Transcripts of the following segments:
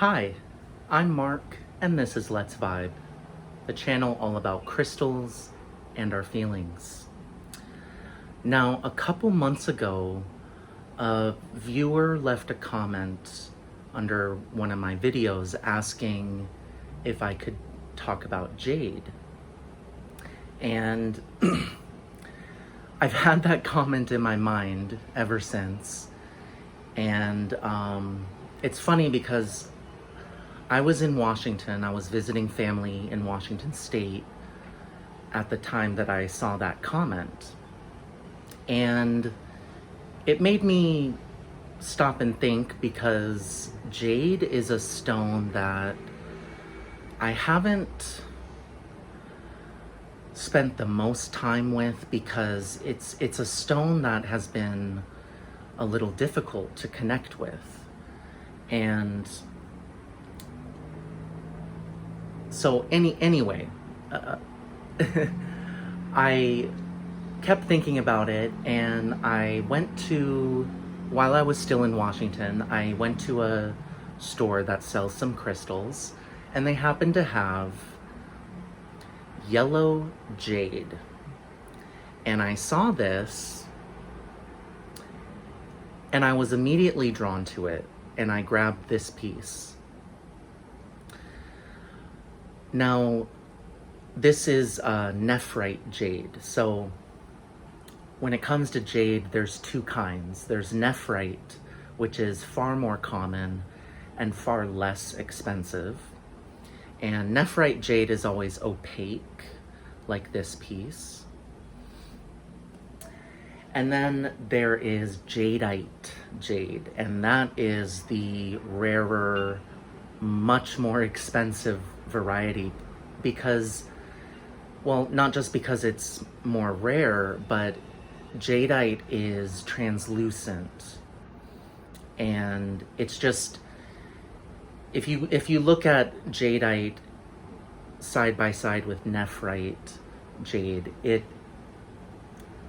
Hi, I'm Mark, and this is Let's Vibe, the channel all about crystals and our feelings. Now, a couple months ago, a viewer left a comment under one of my videos asking if I could talk about Jade. And I've had that comment in my mind ever since. And it's funny because I was in Washington. I was visiting family in Washington State at the time that I saw that comment. And it made me stop and think because jade is a stone that I haven't spent the most time with because it's a stone that has been a little difficult to connect with. And so anyway, I kept thinking about it, and while I was still in Washington, I went to a store that sells some crystals, and they happened to have yellow jade. And I saw this, and I was immediately drawn to it, and I grabbed this piece. Now, this is nephrite jade. So when it comes to jade, there's two kinds. There's nephrite, which is far more common and far less expensive. And nephrite jade is always opaque, like this piece. And then there is jadeite jade, and that is the rarer, much more expensive variety because, well, not just because it's more rare, but jadeite is translucent. And it's just, if you look at jadeite side by side with nephrite jade,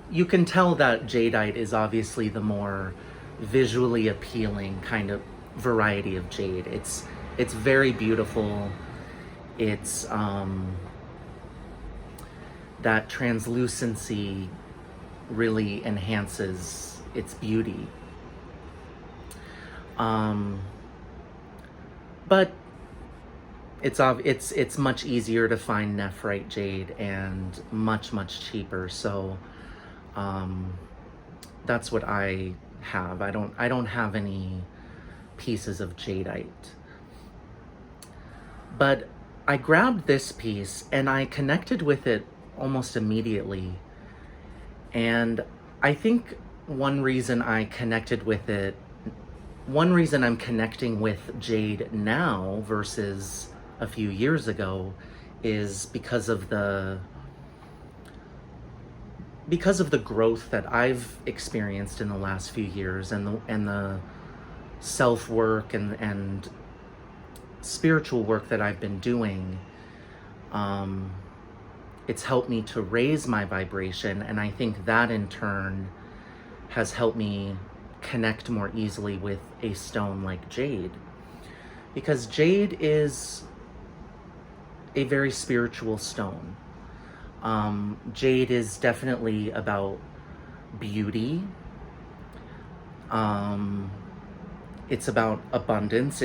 you can tell that jadeite is obviously the more visually appealing kind of variety of jade. It's very beautiful. It's that translucency really enhances its beauty. But it's much easier to find nephrite jade and much cheaper. So that's what I have. I don't have any pieces of jadeite. But I grabbed this piece and I connected with it almost immediately. And I think one reason I'm connecting with jade now versus a few years ago is because of the growth that I've experienced in the last few years, and the self-work and spiritual work that I've been doing. It's helped me to raise my vibration, and I think that in turn has helped me connect more easily with a stone like jade, because jade is a very spiritual stone. Jade is definitely about beauty. It's about abundance.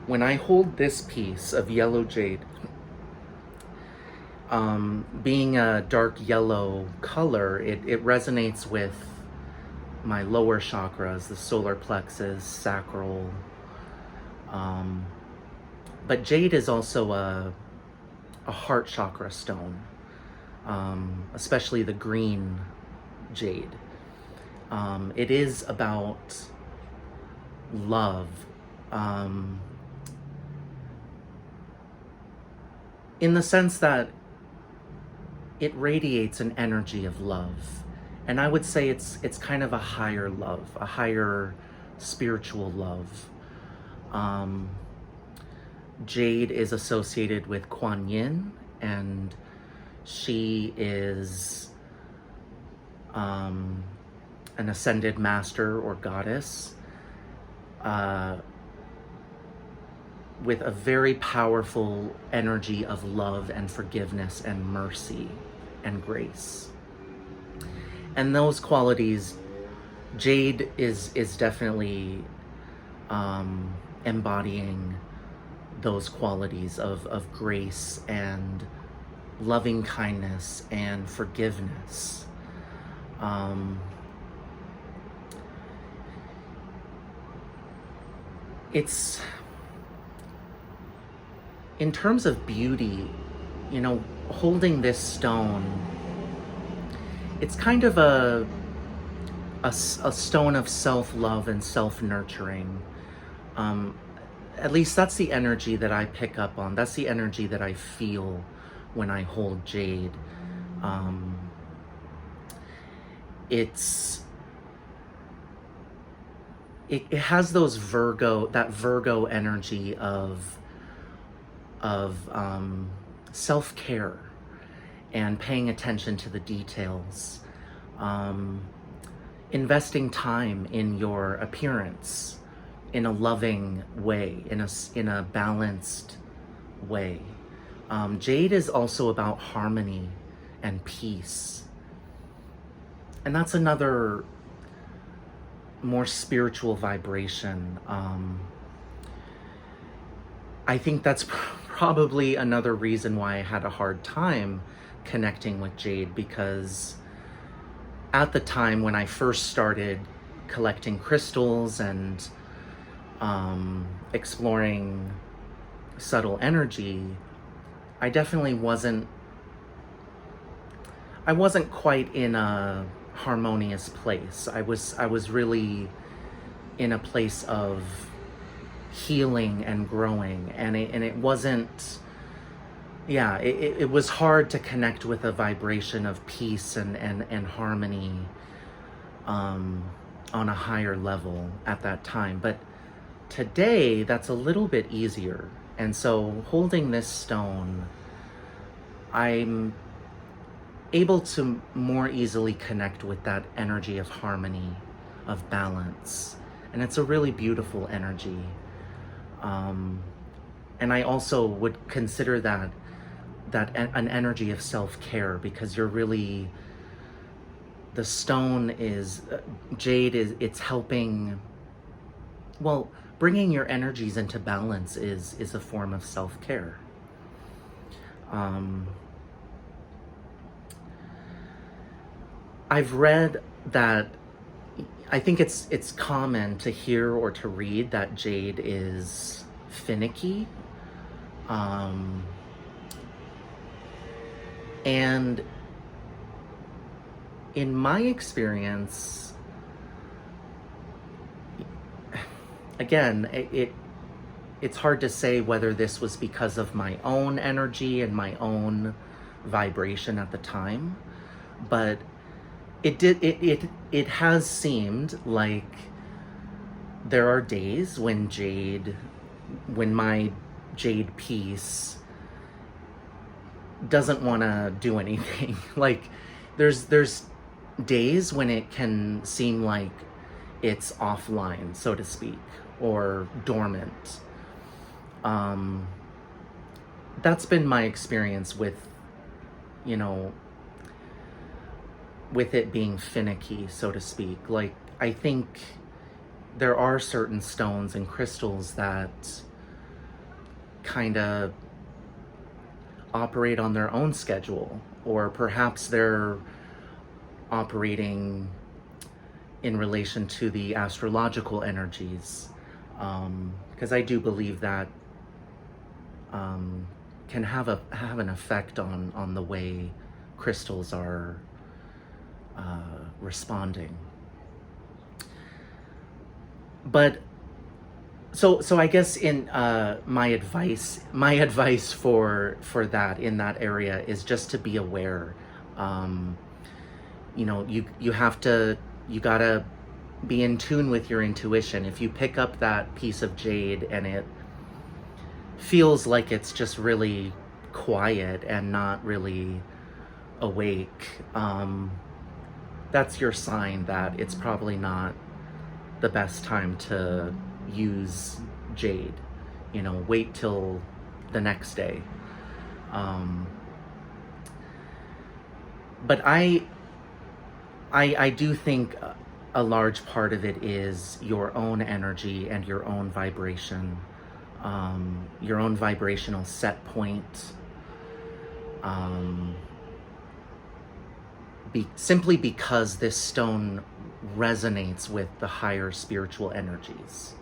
When I hold this piece of yellow jade, being a dark yellow color, it resonates with my lower chakras, the solar plexus, sacral. But jade is also a heart chakra stone, especially the green jade. It is about love. In the sense that it radiates an energy of love. And I would say it's kind of a higher love, a higher spiritual love. Jade is associated with Kuan Yin, and she is an ascended master or goddess. with a very powerful energy of love and forgiveness and mercy and grace. And those qualities, Jade is definitely embodying those qualities of grace and loving kindness and forgiveness. It's, in terms of beauty, holding this stone, it's kind of a stone of self-love and self-nurturing. At least that's the energy that I pick up on. That's the energy that I feel when I hold Jade. It has that Virgo energy of self-care and paying attention to the details, investing time in your appearance in a loving way, in a balanced way. Jade is also about harmony and peace. And that's another more spiritual vibration. I think that's probably another reason why I had a hard time connecting with Jade, because at the time when I first started collecting crystals and exploring subtle energy, I definitely wasn't quite in a harmonious place. I was really in a place of healing and growing, and it wasn't, it was hard to connect with a vibration of peace and harmony on a higher level at that time. But today, that's a little bit easier. And so holding this stone, I'm able to more easily connect with that energy of harmony, of balance. And it's a really beautiful energy. And I also would consider that an energy of self-care, because you're really, the stone is, Jade it's helping, well, bringing your energies into balance is a form of self-care. I've read that, I think it's common to hear or to read that Jade is finicky. And in my experience, again, it's hard to say whether this was because of my own energy and my own vibration at the time, but it has seemed like there are days when my Jade piece doesn't want to do anything. Like there's days when it can seem like it's offline, so to speak, or dormant. That's been my experience with it being finicky, so to speak. Like, I think there are certain stones and crystals that kind of operate on their own schedule, or perhaps they're operating in relation to the astrological energies, because I do believe that can have an effect on the way crystals are responding. But so I guess in my advice for that, in that area, is just to be aware. You gotta be in tune with your intuition. If you pick up that piece of jade and it feels like it's just really quiet and not really awake, that's your sign that it's probably not the best time to use jade. wait till the next day. But I do think a large part of it is your own energy and your own vibration, your own vibrational set point. Simply because this stone resonates with the higher spiritual energies.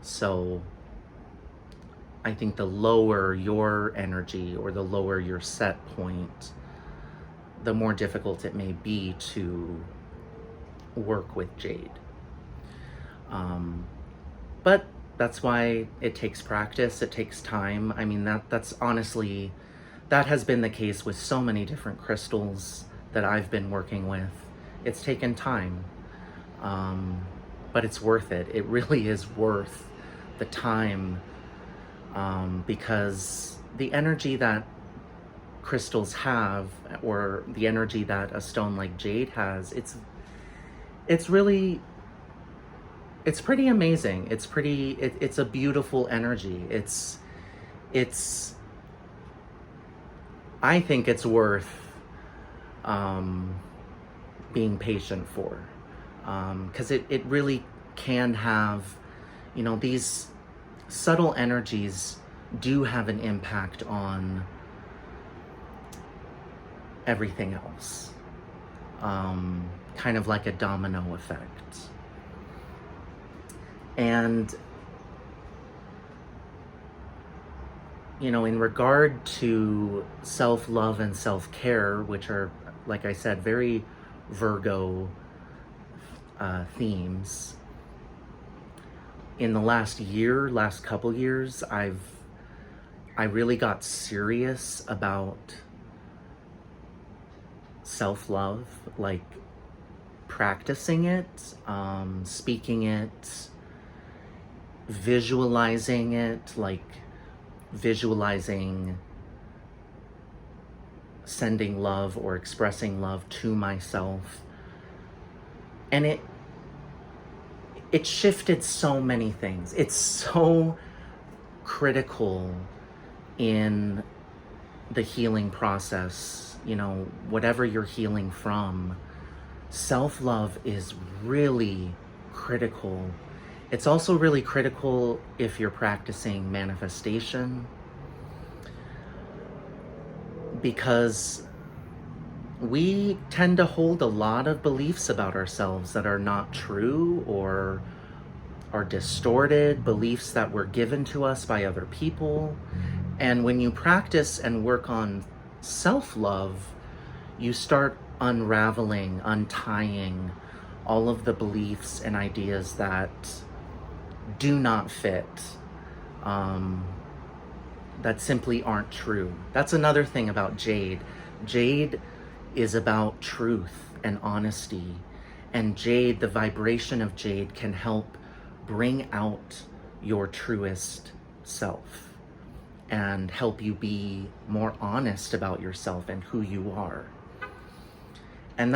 So I think the lower your energy or the lower your set point, the more difficult it may be to work with jade. But that's why it takes practice, it takes time. I mean, that's honestly, that has been the case with so many different crystals that I've been working with. It's taken time, but it's worth it. It really is worth the time, because the energy that crystals have, or the energy that a stone like jade has, it's pretty amazing. It's a beautiful energy. I think it's worth being patient for, because it really can have, these subtle energies do have an impact on everything else, kind of like a domino effect. And in regard to self-love and self-care, which are, like I said, very Virgo themes, in the last couple years, I really got serious about self-love, like practicing it, speaking it, visualizing it, like visualizing sending love or expressing love to myself. And it shifted so many things. It's so critical in the healing process, whatever you're healing from. Self-love is really critical. It's also really critical if you're practicing manifestation, because we tend to hold a lot of beliefs about ourselves that are not true or are distorted, beliefs that were given to us by other people. And when you practice and work on self-love, you start unraveling, untying all of the beliefs and ideas that do not fit, that simply aren't true. That's another thing about jade. Jade is about truth and honesty. And jade, the vibration of jade, can help bring out your truest self and help you be more honest about yourself and who you are. And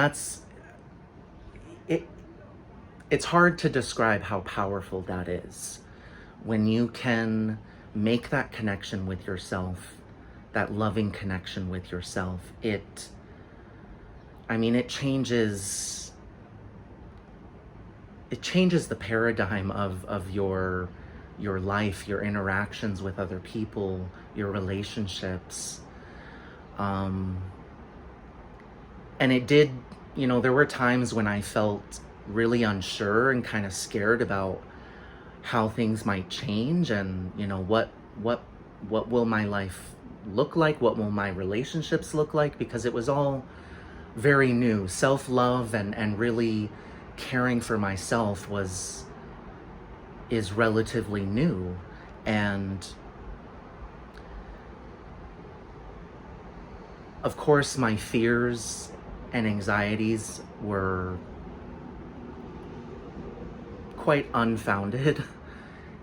it's hard to describe how powerful that is. When you can make that connection with yourself, that loving connection with yourself, it changes the paradigm of your life, your interactions with other people, your relationships. And it did, there were times when I felt really unsure and kind of scared about how things might change, and what will my life look like, what will my relationships look like, because it was all very new. Self-love and really caring for myself is relatively new. And of course my fears and anxieties were quite unfounded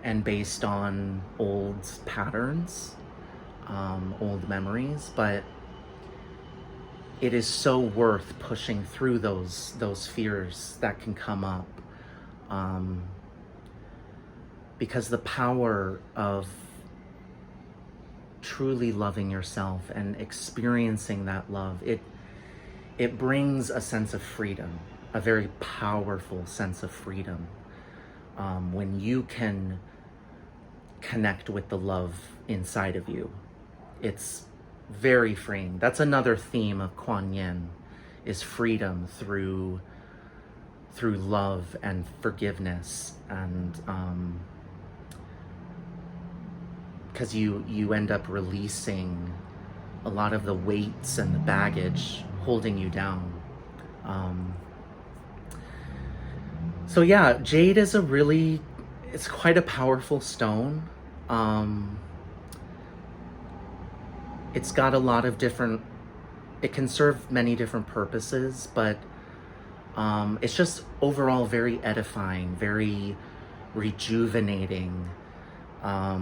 and based on old patterns, old memories, but it is so worth pushing through those fears that can come up, because the power of truly loving yourself and experiencing that love, it brings a sense of freedom, a very powerful sense of freedom, when you can connect with the love inside of you. It's very freeing. That's another theme of Kuan Yin, is freedom through love and forgiveness, and because you end up releasing a lot of the weights and the baggage holding you down. So yeah, jade is it's quite a powerful stone. It's got a lot of it can serve many different purposes, but it's just overall very edifying, very rejuvenating. I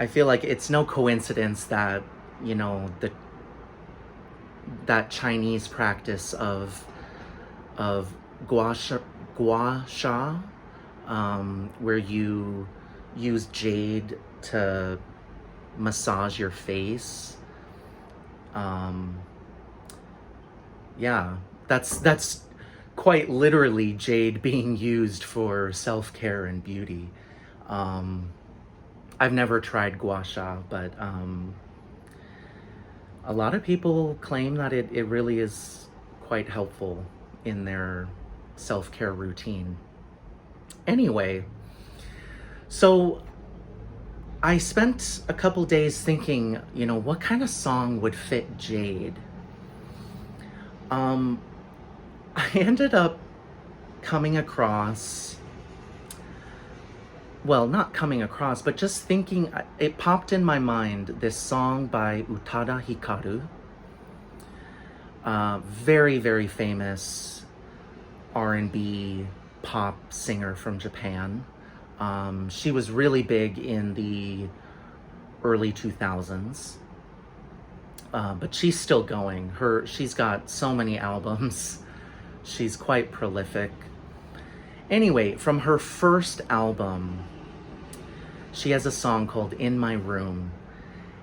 feel like it's no coincidence that, that Chinese practice of gua sha, where you use jade to massage your face. Yeah, that's quite literally jade being used for self-care and beauty. I've never tried gua sha, but a lot of people claim that it really is quite helpful in their self-care routine. Anyway, so I spent a couple days thinking, what kind of song would fit Jade? I ended up coming across, not coming across, but just thinking, it popped in my mind, this song by Utada Hikaru, very, very famous R&B pop singer from Japan. She was really big in the early 2000s, but she's still going. She's got so many albums. She's quite prolific. Anyway, from her first album, she has a song called In My Room,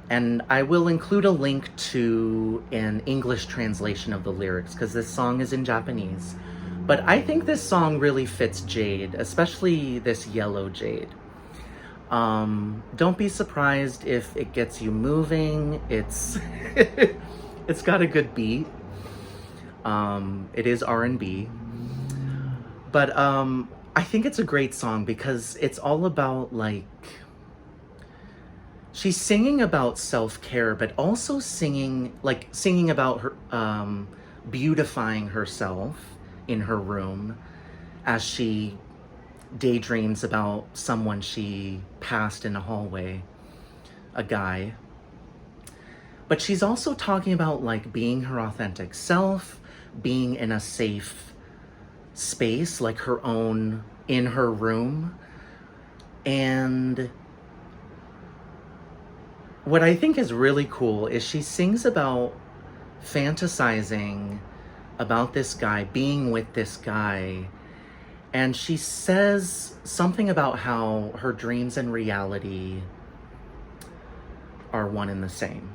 and I will include a link to an English translation of the lyrics, because this song is in Japanese. But I think this song really fits Jade, especially this yellow jade. Don't be surprised if it gets you moving. It's it's got a good beat. It is R&B. But I think it's a great song because it's all about, she's singing about self-care, but also singing about her, beautifying herself in her room as she daydreams about someone she passed in a hallway, a guy. But she's also talking about being her authentic self, being in a safe space, her own, in her room. And what I think is really cool is she sings about fantasizing about this guy, being with this guy, and she says something about how her dreams and reality are one and the same.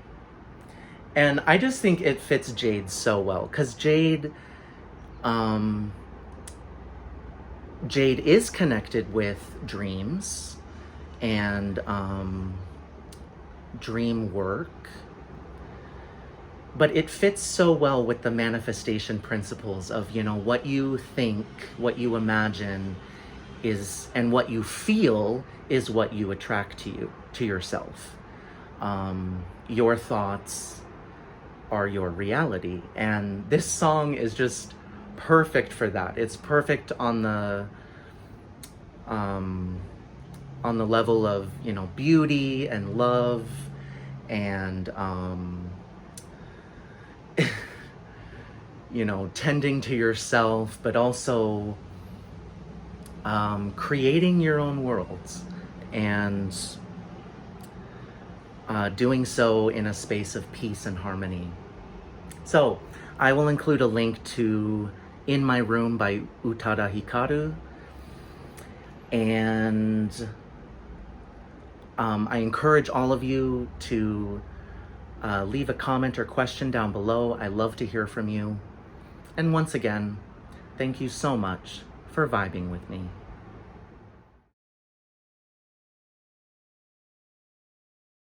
And I just think it fits Jade so well, because Jade is connected with dreams and dream work, but it fits so well with the manifestation principles of, what you think, what you imagine is, and what you feel is what you attract to yourself. Your thoughts are your reality. And this song is just perfect for that. It's perfect on the level of, beauty and love and, tending to yourself, but also creating your own worlds and doing so in a space of peace and harmony. So I will include a link to In My Room by Utada Hikaru. And I encourage all of you to leave a comment or question down below. I love to hear from you. And once again, thank you so much for vibing with me.